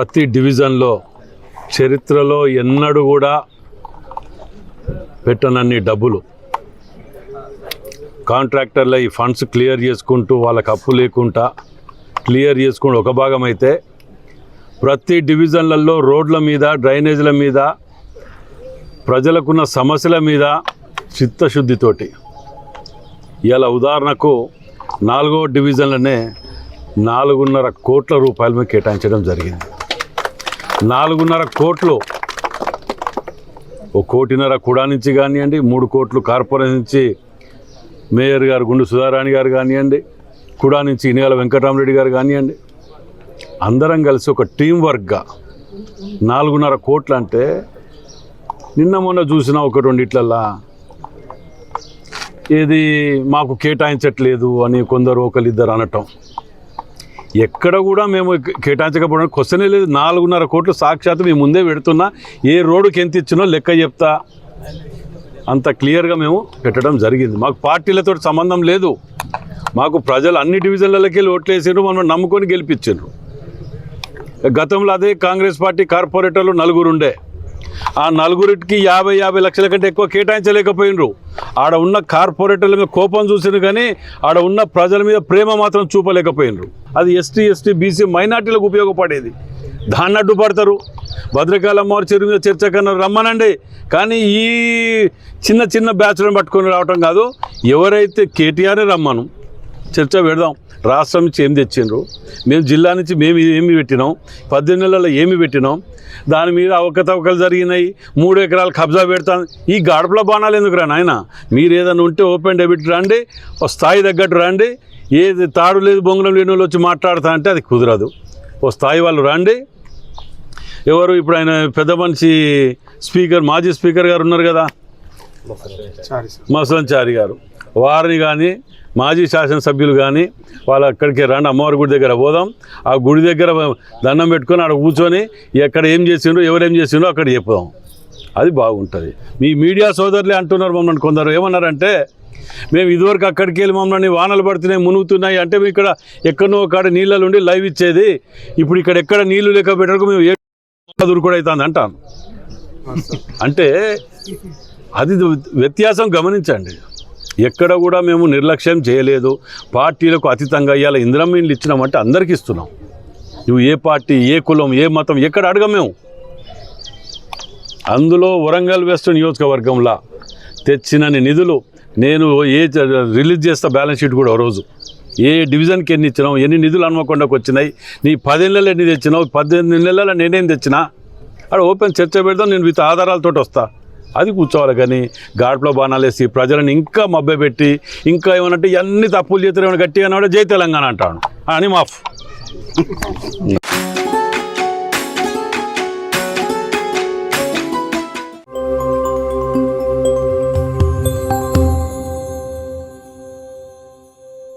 ప్రతి డివిజన్లో చరిత్రలో ఎన్నడూ కూడా పెట్టనన్ని డబ్బులు కాంట్రాక్టర్ల ఈ ఫండ్స్ క్లియర్ చేసుకుంటూ వాళ్ళకి అప్పు లేకుండా క్లియర్ చేసుకుంటూ ఒక భాగం అయితే ప్రతి డివిజన్లలో రోడ్ల మీద డ్రైనేజీల మీద ప్రజలకున్న సమస్యల మీద చిత్తశుద్ధితోటి ఇలా ఉదాహరణకు 4వ డివిజన్లోనే 4.5 కోట్ల రూపాయలు కేటాయించడం జరిగింది. 4.5 కోట్లు 1.5 కోటి కుడా నుంచి కానివ్వండి, 3 కోట్లు కార్పొరేషన్ నుంచి మేయర్ గారు గుండు సుధారాణి గారు కానివ్వండి, కుడా నుంచి ఇనియాల వెంకటరామరెడ్డి గారు కానివ్వండి, అందరం కలిసి ఒక టీం వర్క్గా 4.5 కోట్లు అంటే నిన్న మొన్న చూసిన ఒక రెండిట్లల్లా ఏది మాకు కేటాయించట్లేదు అని కొందరు ఒకరిద్దరు అనటం. ఎక్కడ కూడా మేము కేటాయించకపోవడం క్వశ్చనే లేదు. 4.5 కోట్లు సాక్షాత్తు మేము ముందే పెడుతున్నా, ఏ రోడ్డుకి ఎంత ఇచ్చినో లెక్క చెప్తా, అంత క్లియర్గా మేము పెట్టడం జరిగింది. మాకు పార్టీలతో సంబంధం లేదు. మాకు ప్రజలు అన్ని డివిజన్లకి వెళ్ళి ఓట్లు వేసారు, మనం నమ్ముకొని గెలిపించారు. గతంలో అదే కాంగ్రెస్ పార్టీ కార్పొరేటర్లు 4 ఉండే. ఆ 4కి 50 లక్షల కంటే ఎక్కువ కేటాయించలేకపోయినరు. ఆడ ఉన్న కార్పొరేటర్ల మీద కోపం చూసిరు కానీ ఆడ ఉన్న ప్రజల మీద ప్రేమ మాత్రం చూపలేకపోయినరు. అది ఎస్టీ బీసీ మైనార్టీలకు ఉపయోగపడేది. దాన్ని అడ్డుపడతారు. భద్రకాళమ్మ చెరువు మీద చర్చ కన్నా రమ్మనండి, కానీ ఈ చిన్న బ్యాచ్లను పట్టుకొని రావటం కాదు. ఎవరైతే కేటీఆర్ రమ్మను చర్చ పెడదాం. రాష్ట్రం నుంచి ఏం తెచ్చిండ్రు, మేము జిల్లా నుంచి మేము ఏమి పెట్టినాం, 18 నెలల్లో ఏమి పెట్టినాం, దాని మీద అవకతవకలు జరిగినాయి, 3 ఎకరాలు కబ్జా పెడతాను. ఈ గాడపల బాణాలు ఎందుకు రా నాయన? మీరు ఏదైనా ఉంటే ఓపెన్ డెబిట్ రండి, ఒక స్థాయి తగ్గట్టు రండి. ఏది తాడు లేదు బొంగులం లేని వాళ్ళు వచ్చి మాట్లాడతా అంటే అది కుదరదు. ఓ స్థాయి వాళ్ళు రండి. ఎవరు ఇప్పుడు ఆయన పెద్ద మనిషి స్పీకర్, మాజీ స్పీకర్ గారు ఉన్నారు కదా, మసలంచారి గారు, వారిని కానీ మాజీ శాసనసభ్యులు కానీ వాళ్ళు అక్కడికి రండి, అమ్మవారి గుడి దగ్గర పోదాం. ఆ గుడి దగ్గర దండం పెట్టుకొని అక్కడ కూర్చొని ఎక్కడ ఏం చేసిండ్రో ఎవరేం చేసిండ్రో అక్కడ చెప్పుదాం. అది బాగుంటుంది. మీ మీడియా సోదరులే అంటున్నారు మమ్మల్ని, కొందరు ఏమన్నారంటే మేము ఇదివరకు అక్కడికి వెళ్ళి మమ్మల్ని వానలు పడుతున్నాయి మునుగుతున్నాయి అంటే మేము ఇక్కడ ఎక్కడో కాడ నీళ్ళలో ఉండి లైవ్ ఇచ్చేది, ఇప్పుడు ఇక్కడ ఎక్కడ నీళ్లు లేక పెట్టడానికి మేము దూరుకుడు అవుతుంది అంటాను. అంటే అది వ్యత్యాసం గమనించండి. ఎక్కడ కూడా మేము నిర్లక్ష్యం చేయలేదు. పార్టీలకు అతీతంగా ఇవాళ ఇందిరమ్మ ఇల్లు ఇచ్చినామంటే అందరికీ ఇస్తున్నాం. నువ్వు ఏ పార్టీ, ఏ కులం, ఏ మతం ఎక్కడ అడగం మేము. అందులో వరంగల్ వెస్ట్ నియోజకవర్గంలో తెచ్చినన్ని నిధులు నేను రిలీజ్ చేస్తా బ్యాలెన్స్ షీట్ కూడా. రోజు ఏ డివిజన్కి ఎన్ని ఇచ్చినావు, ఎన్ని నిధులు హన్మకొండకు వచ్చినాయి, నీ 10 నెలలు ఎన్ని తెచ్చినావు, 18 నెలల నేనేం తెచ్చినా, అక్కడ ఓపెన్ చర్చ పెడతాం. నేను విత్ ఆధారాలతో వస్తా. అది కూర్చోవాలి. కానీ గాడ్లో బాణాలు వేసి ప్రజలను ఇంకా మభ్యపెట్టి ఇంకా ఏమనంటే అన్ని తప్పులు చేస్తారు, ఏమైనా గట్టిగా జై తెలంగాణ అంటాను అని మాఫ్.